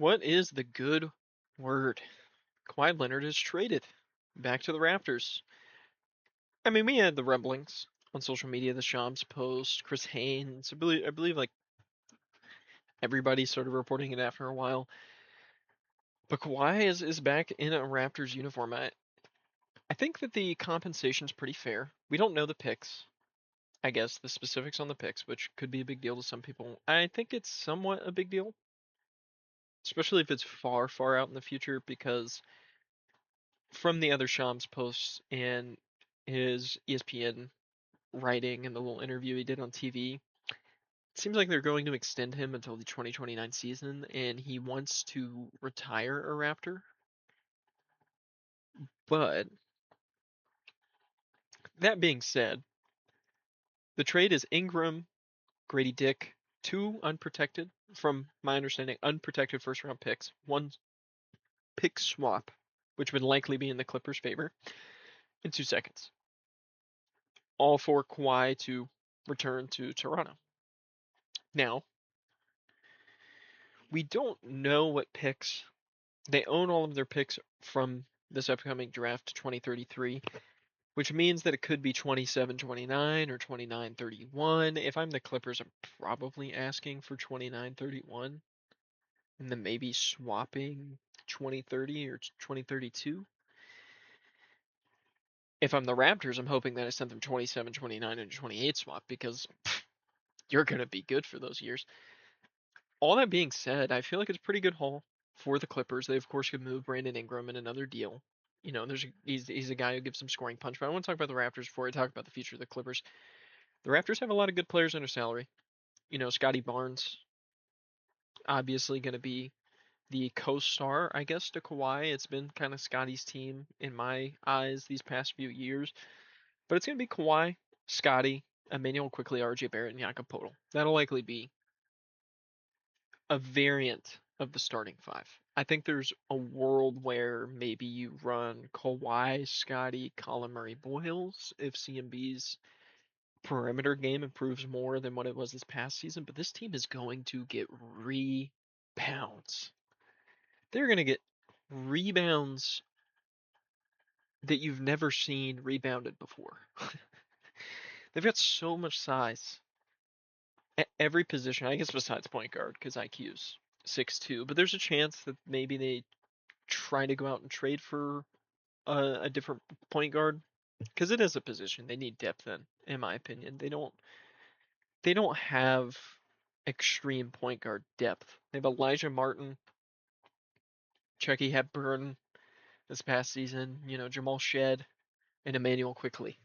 What is the good word? Kawhi Leonard is traded back to the Raptors. I mean, we had the rumblings on social media, the Shams post, Chris Haynes. I believe like everybody started reporting it after a while. But Kawhi is back in a Raptors uniform. I think that the compensation's pretty fair. We don't know the picks, I guess, the specifics on the picks, which could be a big deal to some people. I think it's somewhat a big deal, especially if it's far, far out in the future, because from the other Shams posts and his ESPN writing and the little interview he did on TV, it seems like they're going to extend him until the 2029 season, and he wants to retire a Raptor. But that being said, the trade is Ingram, Grady Dick, two unprotected, from my understanding, unprotected first round picks, one pick swap, which would likely be in the Clippers' favor, in 2 seconds. All for Kawhi to return to Toronto. Now, we don't know what picks. They own all of their picks from this upcoming draft 2033, which means that it could be 27-29 or 29-31. If I'm the Clippers, I'm probably asking for 29-31 and then maybe swapping 2030 or 2032. If I'm the Raptors, I'm hoping that I sent them 27, 29, and 28 swap because you're going to be good for those years. All that being said, I feel like it's a pretty good haul for the Clippers. They of course could move Brandon Ingram in another deal. You know, he's a guy who gives some scoring punch. But I want to talk about the Raptors before I talk about the future of the Clippers. The Raptors have a lot of good players under salary. You know, Scotty Barnes obviously going to be the co-star, I guess, to Kawhi. It's been kind of Scotty's team in my eyes these past few years, but it's going to be Kawhi, Scotty, Emmanuel Quickly, R.J. Barrett, and Jakob Poeltl. That'll likely be a variant of the starting five. I think there's a world where maybe you run Kawhi, Scotty, Colin Murray, Boyles if CMB's perimeter game improves more than what it was this past season. But this team is going to get rebounds. They're going to get rebounds that you've never seen rebounded before. They've got so much size at every position, I guess besides point guard, because IQ's 6'2", but there's a chance that maybe they try to go out and trade for a different point guard because it is a position they need depth in my opinion. They don't have extreme point guard depth. They have Elijah Martin, Chucky Hepburn this past season, you know, Jamal Shed, and Emmanuel Quickly.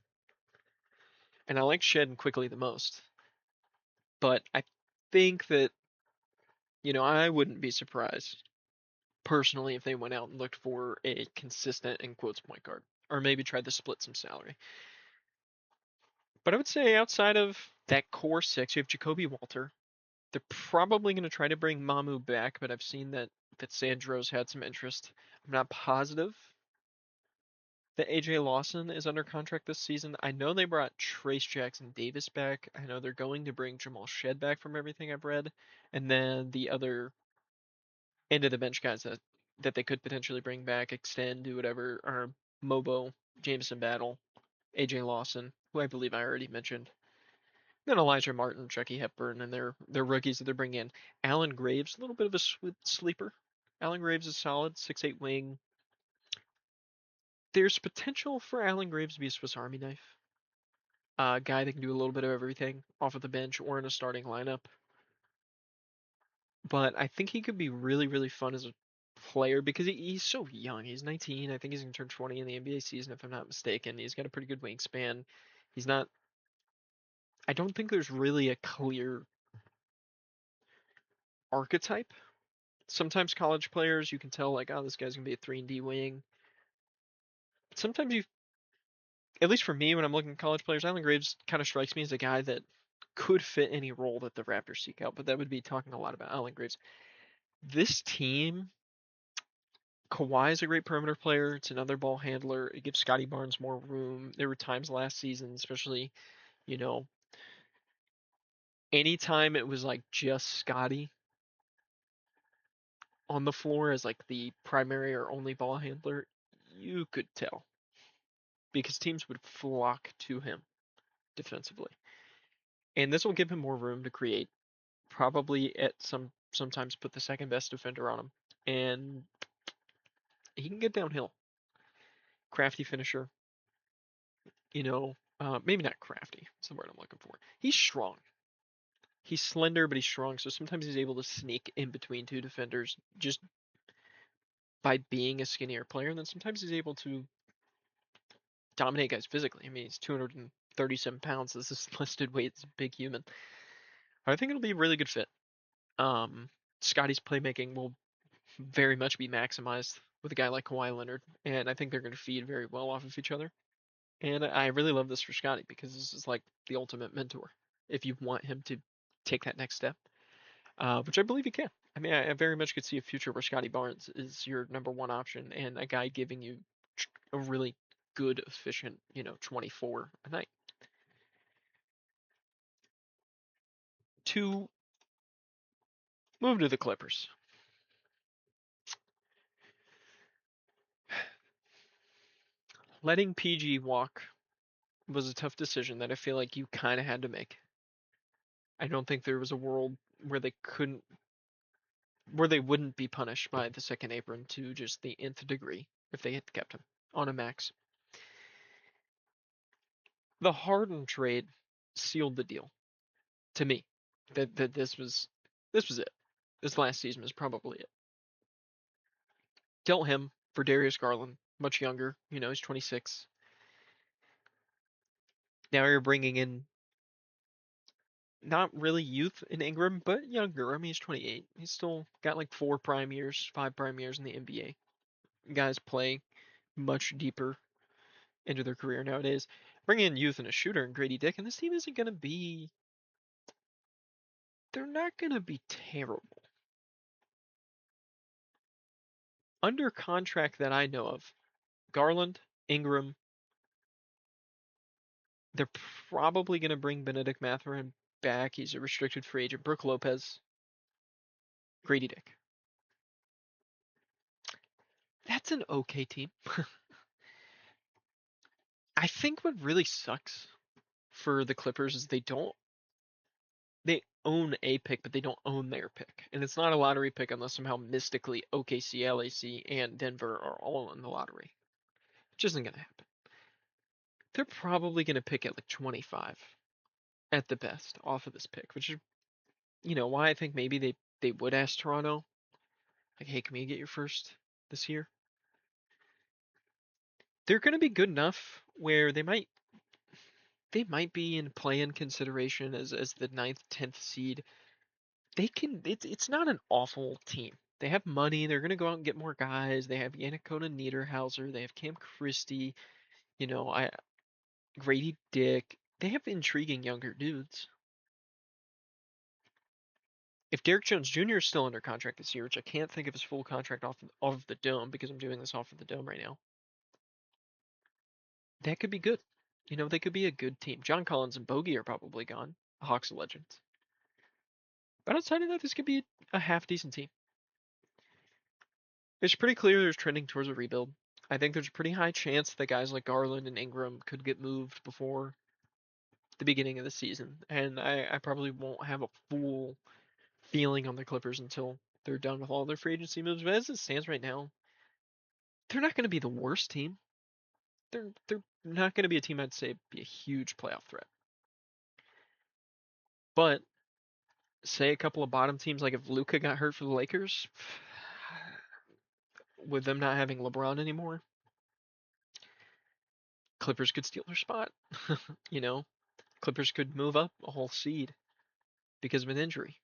And I like Shed and Quickly the most. But I think that, you know, I wouldn't be surprised personally if they went out and looked for a consistent in quotes point guard. Or maybe tried to split some salary. But I would say outside of that core six, you have Jacoby Walter. They're probably going to try to bring Mamu back, but I've seen that Sandro's had some interest. I'm not positive that AJ Lawson is under contract this season. I know they brought Trace Jackson Davis back. I know they're going to bring Jamal Shed back from everything I've read. And then the other end of the bench guys that they could potentially bring back, extend, do whatever, are Mobo, Jameson Battle, AJ Lawson, who I believe I already mentioned. Then Elijah Martin, Chucky Hepburn, and their rookies that they're bringing in. Alan Graves, a little bit of a sleeper. Alan Graves is solid, 6'8" wing. There's potential for Alan Graves to be a Swiss Army knife. A guy that can do a little bit of everything off of the bench or in a starting lineup. But I think he could be really, really fun as a player because he's so young. He's 19. I think he's going to turn 20 in the NBA season, if I'm not mistaken. He's got a pretty good wingspan. He's not. I don't think there's really a clear archetype. Sometimes college players, you can tell, like, oh, this guy's going to be a 3-and-D wing. But sometimes you, at least for me, when I'm looking at college players, Alan Graves kind of strikes me as a guy that could fit any role that the Raptors seek out. But that would be talking a lot about Alan Graves. This team, Kawhi is a great perimeter player. It's another ball handler. It gives Scotty Barnes more room. There were times last season, especially, you know, anytime it was like just Scotty, on the floor as like the primary or only ball handler, you could tell because teams would flock to him defensively. And this will give him more room to create. Probably at sometimes put the second best defender on him. And he can get downhill. Crafty finisher, maybe not crafty. That's the word I'm looking for. He's strong. He's slender, but he's strong. So sometimes he's able to sneak in between two defenders just by being a skinnier player. And then sometimes he's able to dominate guys physically. I mean, he's 237 pounds. This is listed weight. It's a big human. I think it'll be a really good fit. Scotty's playmaking will very much be maximized with a guy like Kawhi Leonard, and I think they're going to feed very well off of each other. And I really love this for Scotty because this is like the ultimate mentor if you want him to take that next step, which I believe he can. I mean, I very much could see a future where Scotty Barnes is your number one option and a guy giving you a really good, efficient, 24 a night. To move to the Clippers. Letting PG walk was a tough decision that I feel like you kind of had to make. I don't think there was a world where where they wouldn't be punished by the second apron to just the nth degree if they had kept him on a max. The Harden trade sealed the deal to me. That this was it. This last season was probably it. Dealt him for Darius Garland, much younger. He's 26. Now you're bringing in not really youth in Ingram, but younger. I mean, he's 28. He's still got like 4 prime years, 5 prime years in the NBA. Guys play much deeper into their career nowadays. Bring in youth and a shooter and Grady Dick, and this team isn't going to be. They're not going to be terrible. Under contract that I know of, Garland, Ingram, they're probably going to bring Benedict Mathurin back. He's a restricted free agent. Brook Lopez, Grady Dick. That's an okay team. I think what really sucks for the Clippers is they own a pick, but they don't own their pick. And it's not a lottery pick unless somehow mystically OKC, LAC, and Denver are all in the lottery. Which isn't going to happen. They're probably going to pick at like 25 at the best off of this pick, which is, why I think maybe they would ask Toronto, like, hey, can we get your first this year? They're going to be good enough where they might be in play-in consideration as the 9th, 10th seed. It's not an awful team. They have money. They're going to go out and get more guys. They have Yannick Niederhauser. They have Cam Christie. I Grady Dick. They have intriguing younger dudes. If Derrick Jones Jr. is still under contract this year, which I can't think of his full contract off of the dome because I'm doing this off of the dome right now, that could be good. They could be a good team. John Collins and Bogey are probably gone. Hawks legends. But outside of that, this could be a half decent team. It's pretty clear there's trending towards a rebuild. I think there's a pretty high chance that guys like Garland and Ingram could get moved before the beginning of the season. And I probably won't have a full feeling on the Clippers until they're done with all their free agency moves. But as it stands right now, they're not going to be the worst team. They're not going to be a team I'd say be a huge playoff threat. But say a couple of bottom teams, like if Luka got hurt for the Lakers, with them not having LeBron anymore, Clippers could steal their spot. you know, Clippers could move up a whole seed because of an injury.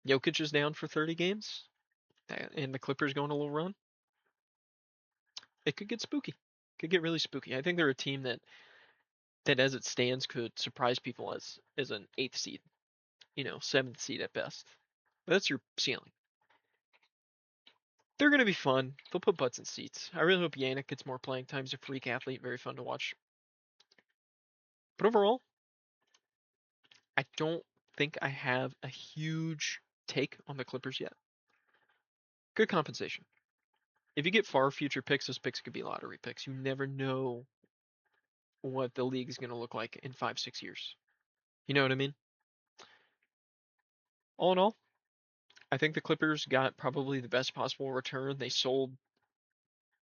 Jokic is down for 30 games, and the Clippers going a little run. It could get spooky. Could get really spooky. I think they're a team that as it stands could surprise people as an 8th seed, 7th seed at best. But that's your ceiling. They're going to be fun. They'll put butts in seats. I really hope Yannick gets more playing time. He's a freak athlete, very fun to watch. But overall, I don't think I have a huge take on the Clippers yet. Good compensation. If you get far future picks, those picks could be lottery picks. You never know what the league is going to look like in 5, 6 years. You know what I mean? All in all, I think the Clippers got probably the best possible return. They sold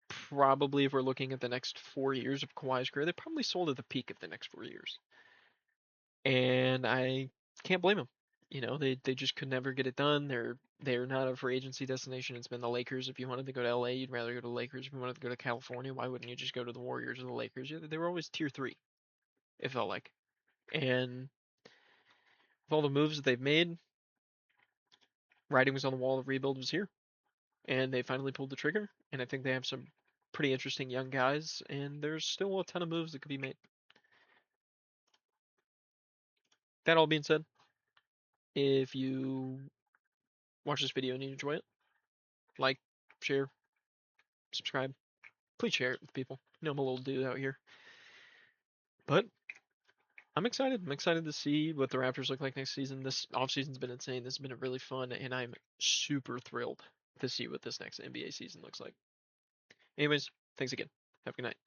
probably, if we're looking at the next 4 years of Kawhi's career, they probably sold at the peak of the next 4 years. And I can't blame them. They just could never get it done. They're not a free agency destination. It's been the Lakers. If you wanted to go to LA, you'd rather go to the Lakers. If you wanted to go to California, why wouldn't you just go to the Warriors or the Lakers? They were always tier three, it felt like. And with all the moves that they've made, writing was on the wall, the rebuild was here. And they finally pulled the trigger. And I think they have some pretty interesting young guys, and there's still a ton of moves that could be made. That all being said, if you watch this video and you enjoy it, like, share, subscribe. Please share it with people. I'm a little dude out here. But I'm excited. I'm excited to see what the Raptors look like next season. This offseason's been insane. This has been really fun, and I'm super thrilled to see what this next NBA season looks like. Anyways, thanks again. Have a good night.